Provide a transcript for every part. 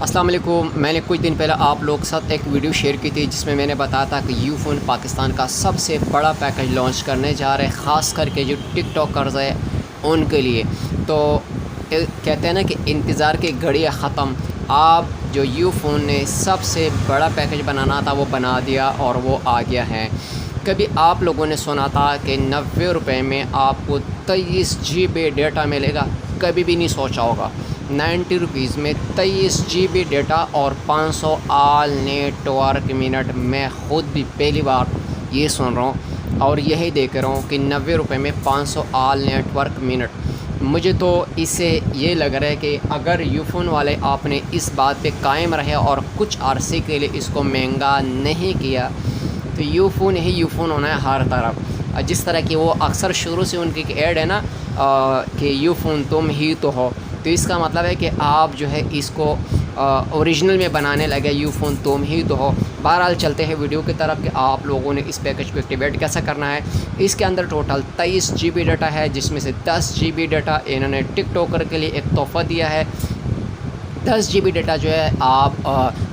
السلام علیکم. میں نے کچھ دن پہلے آپ لوگ کے ساتھ ایک ویڈیو شیئر کی تھی جس میں نے بتایا تھا کہ یو فون پاکستان کا سب سے بڑا پیکج لانچ کرنے جا رہے ہیں، خاص کر کے جو ٹک ٹاکرز ہے ان کے لیے. تو کہتے ہیں نا کہ انتظار کی گھڑی ختم. آپ جو یو فون نے سب سے بڑا پیکج بنانا تھا وہ بنا دیا اور وہ آ گیا ہے. کبھی آپ لوگوں نے سنا تھا کہ 90 روپے میں آپ کو 23 GB ڈیٹا ملے گا؟ کبھی بھی نہیں سوچا ہوگا. 90 روپیز میں 23 GB ڈیٹا اور 500 آل نیٹ ورک منٹ. میں خود بھی پہلی بار یہ سن رہا ہوں اور یہی دیکھ رہا ہوں کہ 90 روپے میں 500 آل نیٹ ورک منٹ. مجھے تو اس سے یہ لگ رہا ہے کہ اگر یو فون والے آپ نے اس بات پہ قائم رہے اور کچھ عرصے کے لیے اس کو مہنگا نہیں کیا تو you phone he you phone ہونا ہے ہر طرف. جس طرح کہ وہ اکثر شروع سے ان کی ایڈ ہے نا کہ یو فون تم ہی تو ہو، تو اس کا مطلب ہے کہ آپ جو ہے اس کو اوریجنل میں بنانے لگے. یو فون تم ہی تو ہو. بہرحال چلتے ہیں ویڈیو کی طرف کہ آپ لوگوں نے اس پیکج کو ایکٹیویٹ کیسا کرنا ہے. اس کے اندر ٹوٹل 23 GB ڈیٹا ہے، جس میں سے 10 GB ڈیٹا انہوں نے ٹک ٹاکر کے لیے ایک تحفہ دیا ہے. 10 GB ڈیٹا جو ہے آپ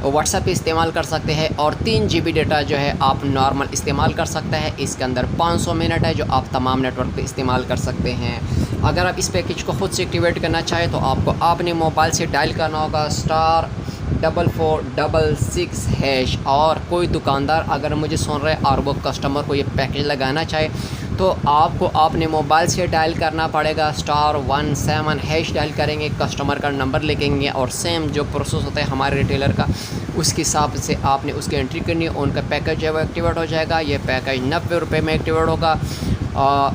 واٹس ایپ پہ استعمال کر سکتے ہیں اور 3 GB ڈیٹا جو ہے آپ نارمل استعمال کر سکتے ہیں. اس کے اندر 500 منٹ ہے جو آپ تمام نیٹ ورک پہ استعمال کر سکتے ہیں. اگر آپ اس پیکج کو خود سے ایکٹیویٹ کرنا چاہیں تو آپ کو اپنے موبائل سے ڈائل کرنا ہوگا *4466#. اور کوئی دکاندار اگر مجھے سن رہے اور وہ کسٹمر کو یہ پیکج لگانا چاہے تو آپ کو اپنے موبائل سے ڈائل کرنا پڑے گا. *17# ڈائل کریں گے، کسٹمر کا نمبر لکھیں گے اور سیم جو پروسیس ہوتا ہے ہمارے ریٹیلر کا اس کے حساب سے آپ نے اس کی انٹری کرنی ہے. ان کا پیکج ہے وہ ایکٹیویٹ ہو جائے گا. یہ پیکج 90 روپے میں ایکٹیویٹ ہوگا.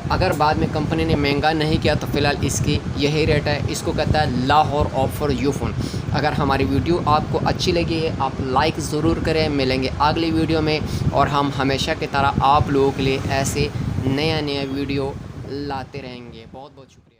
اگر بعد میں کمپنی نے مہنگا نہیں کیا تو فی الحال اس کی یہی ریٹ ہے. اس کو کہتا ہے لاہور آفر یو فون. اگر ہماری ویڈیو آپ کو اچھی لگی ہے آپ لائک ضرور کریں. ملیں گے اگلی ویڈیو میں اور ہم ہمیشہ کی طرح آپ لوگوں کے لیے ایسے نیا ویڈیو لاتے رہیں گے. بہت بہت شکریہ.